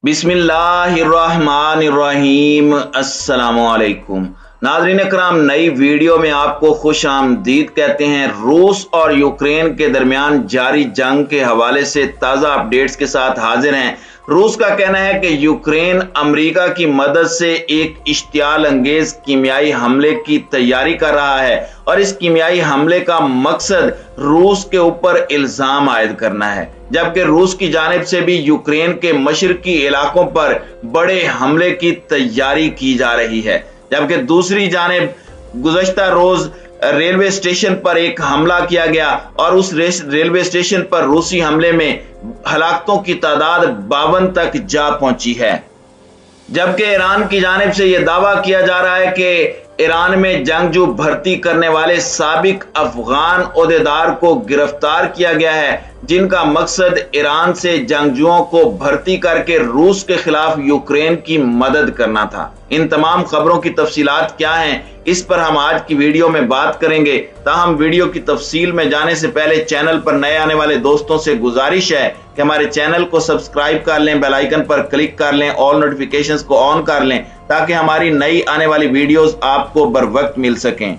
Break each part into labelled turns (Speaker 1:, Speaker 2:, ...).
Speaker 1: बिस्मिल्लाहिर्रहमानिर्रहीम। अस्सलाम वालेकुम नाज़रीन इकराम, नई वीडियो में आपको खुश आमदीद कहते हैं। रूस और यूक्रेन के दरमियान जारी जंग के हवाले से ताज़ा अपडेट्स के साथ हाजिर हैं। रूस का कहना है कि यूक्रेन अमेरिका की मदद से एक इश्तियाल अंगेज कीमियाई हमले की तैयारी कर रहा है और इस कीमियाई हमले का मकसद रूस के ऊपर इल्जाम आयद करना है, जबकि रूस की जानिब से भी यूक्रेन के मशरकी इलाकों पर बड़े हमले की तैयारी की जा रही है। जबकि दूसरी जानिब गुज़श्ता रोज रेलवे स्टेशन पर एक हमला किया गया और उस रेलवे स्टेशन पर रूसी हमले में हलाकतों की तादाद 52 तक जा पहुंची है। जबकि ईरान की जानिब से यह दावा किया जा रहा है कि ईरान में जंगजू भर्ती करने वाले साबिक अफगान ओहदेदार को गिरफ्तार किया गया है, जिनका मकसद ईरान से जंगजुओं को भर्ती करके रूस के खिलाफ यूक्रेन की मदद करना था। इन तमाम खबरों की तफसीलात क्या हैं, इस पर हम आज की वीडियो में बात करेंगे। ताहम वीडियो की तफसील में जाने से पहले चैनल पर नए आने वाले दोस्तों से गुजारिश है कि हमारे चैनल को सब्सक्राइब कर लें, बेल आइकन पर क्लिक कर लें, ऑल नोटिफिकेशंस को ऑन कर लें ताकि हमारी नई आने वाली वीडियोस आपको बर वक्त मिल सकें।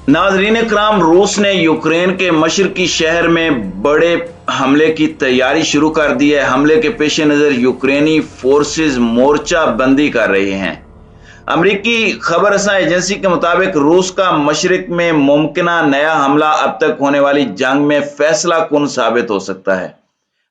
Speaker 1: नाज़रीन इकराम, रूस ने यूक्रेन के मशरकी शहर में बड़े हमले की तैयारी शुरू कर दी है। हमले के पेश नज़र यूक्रेनी फोर्सेस मोर्चा बंदी कर रहे हैं। अमरीकी खबर रसां एजेंसी के मुताबिक रूस का मशरक में मुमकिना नया हमला अब तक होने वाली जंग में फैसला कुन साबित हो सकता है।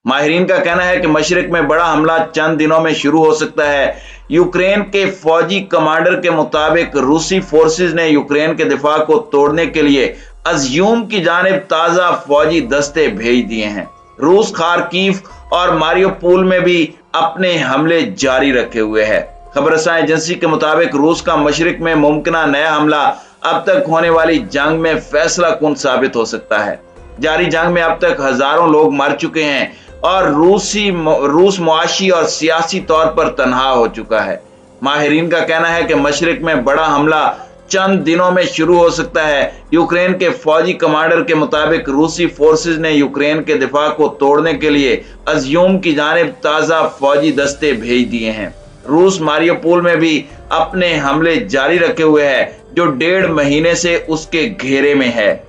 Speaker 1: माहिरीन का कहना है कि मशरक में बड़ा हमला चंद दिनों में शुरू हो सकता है। यूक्रेन के फौजी कमांडर के मुताबिक रूसी फोर्सेस ने यूक्रेन के दिफा को तोड़ने के लिए अज़यूम की जानिब ताज़ा फौजी दस्ते भेज दिए हैं। रूस खार्किव और मारियोपोल में भी अपने हमले जारी रखे हुए है। खबर रसां एजेंसी के मुताबिक रूस का मशरक में मुमकिना नया हमला अब तक होने वाली जंग में फैसला कुन साबित हो सकता है। जारी जंग में अब तक हजारों लोग मर चुके हैं और रूस मुआशी और सियासी तौर पर तनहा हो चुका है। माहिरीन का कहना है कि मशरक में बड़ा हमला चंद दिनों में शुरू हो सकता है। यूक्रेन के फौजी कमांडर के मुताबिक रूसी फोर्सेस ने यूक्रेन के दिफा को तोड़ने के लिए अज़यूम की जानिब ताज़ा फौजी दस्ते भेज दिए हैं। रूस मारियोपोल में भी अपने हमले जारी रखे हुए है, जो 1.5 महीने से उसके घेरे में है।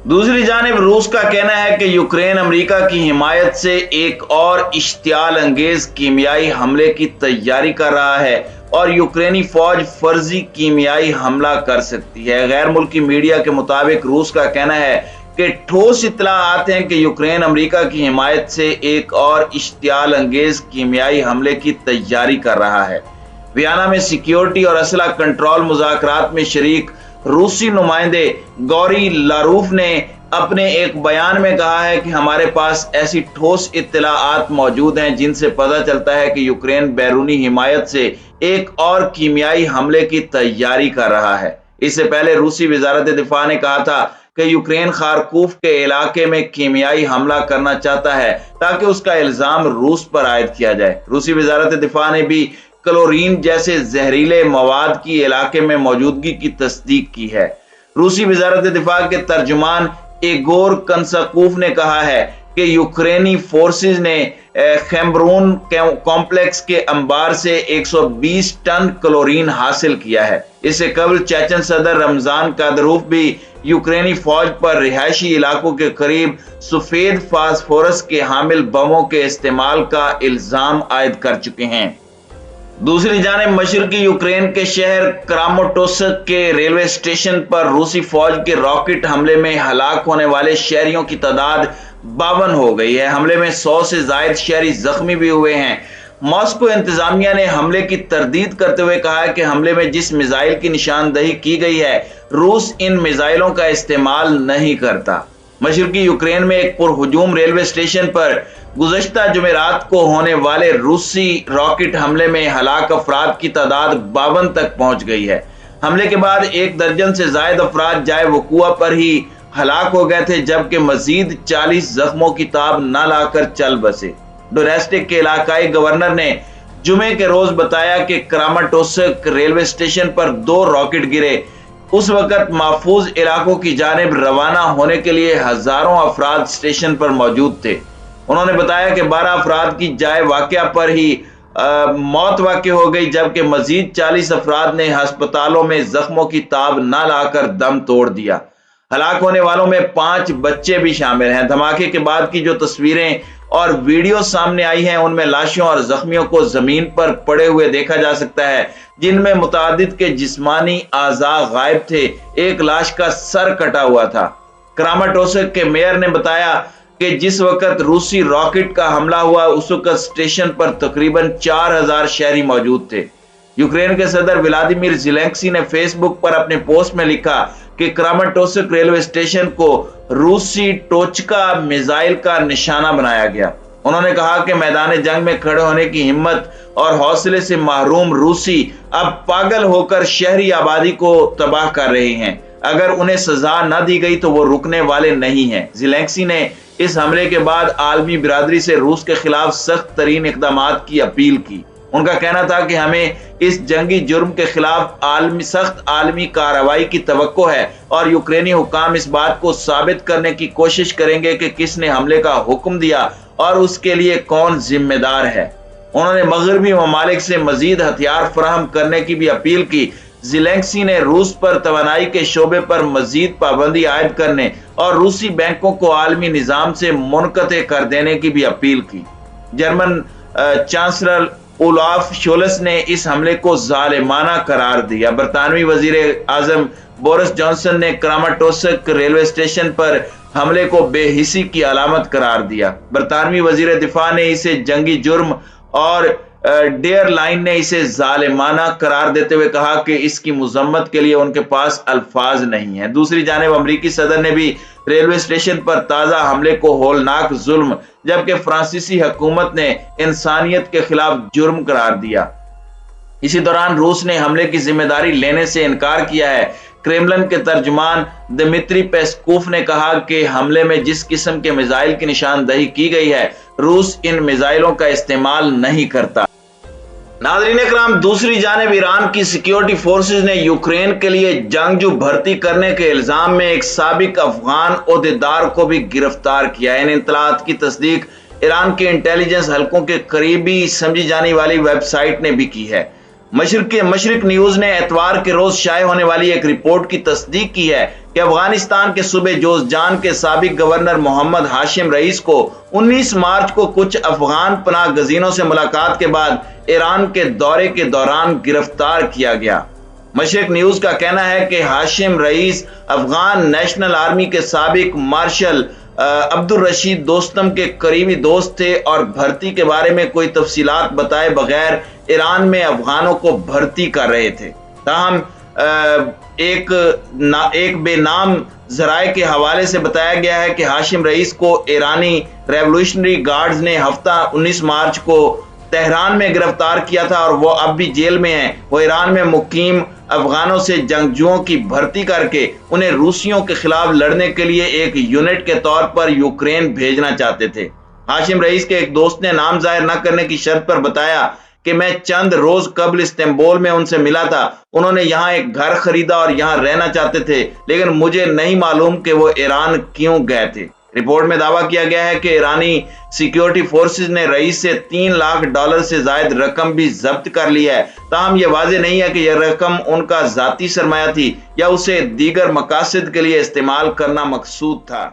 Speaker 1: दूसरी जानिब रूस का कहना है कि यूक्रेन अमेरिका की हिमायत से एक और इश्तियाल अंगेज कीमियाई हमले की तैयारी कर रहा है और यूक्रेनी फौज फर्जी कीमियाई हमला कर सकती है। गैर मुल्की मीडिया के मुताबिक रूस का कहना है कि ठोस इत्तलाआत हैं कि यूक्रेन अमेरिका की हिमायत से एक और इश्तियाल अंगेज कीमियाई हमले की तैयारी कर रहा है। वियना में सिक्योरिटी और असला कंट्रोल मुज़ाकरात में शरीक रूसी नुमाइंदे गौरी लारूफ ने अपने एक बयान में कहा है कि हमारे पास ऐसी ठोस इत्तलाआत मौजूद हैं जिनसे पता चलता है कि यूक्रेन बैरूनी हिमायत से एक और कीमियाई हमले की तैयारी कर रहा है। इससे पहले रूसी वजारत दिफा ने कहा था कि यूक्रेन खारकूफ के इलाके में कीमियाई हमला करना चाहता है ताकि उसका इल्जाम रूस पर आयद किया जाए। रूसी वजारत दिफा ने भी क्लोरीन जैसे जहरीले मवाद की इलाके में मौजूदगी की तस्दीक की है। रूसी वजारत दिफा के तर्जुमान इगोर कंसाकूफ ने कहा है कि यूक्रेनी फोर्सेस ने खैम्ब्रून कॉम्प्लेक्स के अंबार से 120 टन क्लोरीन हासिल किया है। इससे कबल चेचन सदर रमजान कादरूफ भी यूक्रेनी फौज पर रिहायशी इलाकों के करीब सफेद फास्फोरस के हामिल बमों के इस्तेमाल का इल्जाम आयद कर चुके हैं। दूसरी जानिब मशरकी यूक्रेन के शहर क्रामाटोर्स्क के रेलवे स्टेशन पर रूसी फौज के रॉकेट हमले में हलाक होने वाले शहरियों की तादाद 52 हो गई है। हमले में 100 से जायद शहरी जख्मी भी हुए हैं। मॉस्को इंतजामिया ने हमले की तरदीद करते हुए कहा है कि हमले में जिस मिसाइल की निशानदही की गई है, रूस इन मिसाइलों का इस्तेमाल नहीं करता। मशरकी यूक्रेन में एक पुरहुजूम रेलवे स्टेशन पर गुज़श्ता जुमेरात को होने वाले रूसी रॉकेट हमले में हलाक अफराद की तादाद 52 तक पहुंच गई है। हमले के बाद 1 दर्जन से जायद अफराद जाए वकुआ पर ही हलाक हो गए थे, जबकि मजीद 40 जख्मों की ताब न लाकर चल बसे। डोनेस्टिक के इलाकाई गवर्नर ने जुमे के रोज बताया कि क्रामाटोर्स्क रेलवे स्टेशन पर 2 रॉकेट गिरे। उस वक्त महफूज इलाकों की जानिब रवाना होने के लिए हजारों अफराद स्टेशन पर मौजूद थे। انہوں نے بتایا کہ 12 افراد کی جائے واقعہ پر ہی موت واقع ہو گئی، جبکہ مزید 40 افراد نے ہسپتالوں میں زخموں کی تاب نہ لا کر دم توڑ دیا۔ ہلاک ہونے والوں میں 5 بچے بھی شامل ہیں۔ دھماکے کے بعد کی جو تصویریں اور ویڈیو سامنے آئی ہیں ان میں لاشوں اور زخمیوں کو زمین پر پڑے ہوئے دیکھا جا سکتا ہے، جن میں متعدد کے جسمانی اعضاء غائب تھے۔ ایک لاش کا سر کٹا ہوا تھا۔ کراماٹورسک کے میئر نے بتایا کہ جس وقت روسی راکٹ کا حملہ ہوا اس وقت اسٹیشن پر تقریباً 4000 شہری موجود تھے۔ یوکرین کے صدر ولادیمیر زیلنسکی نے فیس بک پر اپنے پوسٹ میں لکھا کہ کراماٹورسک ریلوے اسٹیشن کو روسی ٹوچکا میزائل کا نشانہ بنایا گیا۔ انہوں نے کہا کہ میدان جنگ میں کھڑے ہونے کی ہمت اور حوصلے سے محروم روسی اب پاگل ہو کر شہری آبادی کو تباہ کر رہے ہیں۔ اگر انہیں سزا نہ دی گئی تو وہ رکنے والے نہیں ہیں۔ زیلنسکی نے اس حملے کے بعد عالمی برادری سے روس کے خلاف سخت ترین اقدامات کی اپیل کی۔ ان کا کہنا تھا کہ ہمیں اس جنگی جرم کے خلاف سخت عالمی کارروائی کی توقع ہے اور یوکرینی حکام اس بات کو ثابت کرنے کی کوشش کریں گے کہ کس نے حملے کا حکم دیا اور اس کے لیے کون ذمہ دار ہے۔ انہوں نے مغربی ممالک سے مزید ہتھیار فراہم کرنے کی بھی اپیل کی۔ زیلنسکی نے روس پر توانائی کے شعبے پر مزید پابندی عائد کرنے اور روسی بینکوں کو عالمی نظام سے منقطع کر دینے کی بھی اپیل کی۔ جرمن چانسلر اولاف شولز نے اس حملے کو ظالمانہ قرار دیا۔ برطانوی وزیر اعظم بورس جانسن نے کراماٹورسک ریلوے اسٹیشن پر حملے کو بے حسی کی علامت قرار دیا۔ برطانوی وزیر دفاع نے اسے جنگی جرم اور ڈیئر لائن نے اسے ظالمانہ قرار دیتے ہوئے کہا کہ اس کی مذمت کے لیے ان کے پاس الفاظ نہیں ہیں۔ دوسری جانب امریکی صدر نے بھی ریلوے اسٹیشن پر تازہ حملے کو ہولناک ظلم جبکہ فرانسیسی حکومت نے انسانیت کے خلاف جرم قرار دیا۔ اسی دوران روس نے حملے کی ذمہ داری لینے سے انکار کیا ہے۔ کریملن کے ترجمان دمتری پیسکوف نے کہا کہ حملے میں جس قسم کے میزائل کی نشاندہی کی گئی ہے روس ان میزائلوں کا استعمال نہیں کرتا۔ ناظرین اکرام، دوسری جانب ایران کی سیکیورٹی فورسز نے یوکرین کے لیے جنگجو بھرتی کرنے کے الزام میں ایک سابق افغان عہدیدار کو بھی گرفتار کیا ہے۔ ان اطلاعات کی تصدیق ایران کے انٹیلیجنس حلقوں کے قریبی سمجھی جانے والی ویب سائٹ نے بھی کی ہے۔ مشرق نیوز نے اتوار کے روز شائع ہونے والی ایک رپورٹ کی تصدیق کی ہے کہ افغانستان کے صوبے جوزجان کے سابق گورنر محمد ہاشم رئیس کو 19 مارچ کو کچھ افغان پناہ گزینوں سے ملاقات کے بعد ایران کے دورے کے دوران گرفتار کیا گیا۔ مشرق نیوز کا کہنا ہے کہ ہاشم رئیس افغان نیشنل آرمی کے سابق مارشل عبدالرشید دوستم کے قریبی دوست تھے اور بھرتی کے بارے میں کوئی تفصیلات بتائے بغیر ایران میں افغانوں کو بھرتی کر رہے تھے۔ تاہم ایک بے نام ذرائع کے حوالے سے بتایا گیا ہے کہ ہاشم رئیس کو ایرانی ریولوشنری گارڈز نے ہفتہ 19 مارچ کو تہران میں گرفتار کیا تھا اور وہ اب بھی جیل میں ہیں۔ وہ ایران میں مقیم افغانوں سے جنگجوؤں کی بھرتی کر کے انہیں روسیوں کے خلاف لڑنے کے لیے ایک یونٹ کے طور پر یوکرین بھیجنا چاہتے تھے۔ ہاشم رئیس کے ایک دوست نے نام ظاہر نہ کرنے کی شرط پر بتایا کہ میں چند روز قبل استنبول میں ان سے ملا تھا۔ انہوں نے یہاں ایک گھر خریدا اور یہاں رہنا چاہتے تھے، لیکن مجھے نہیں معلوم کہ وہ ایران کیوں گئے تھے۔ رپورٹ میں دعویٰ کیا گیا ہے کہ ایرانی سیکیورٹی فورسز نے رئیس سے $3 لاکھ سے زائد رقم بھی ضبط کر لی ہے۔ تاہم یہ واضح نہیں ہے کہ یہ رقم ان کا ذاتی سرمایہ تھی یا اسے دیگر مقاصد کے لیے استعمال کرنا مقصود تھا۔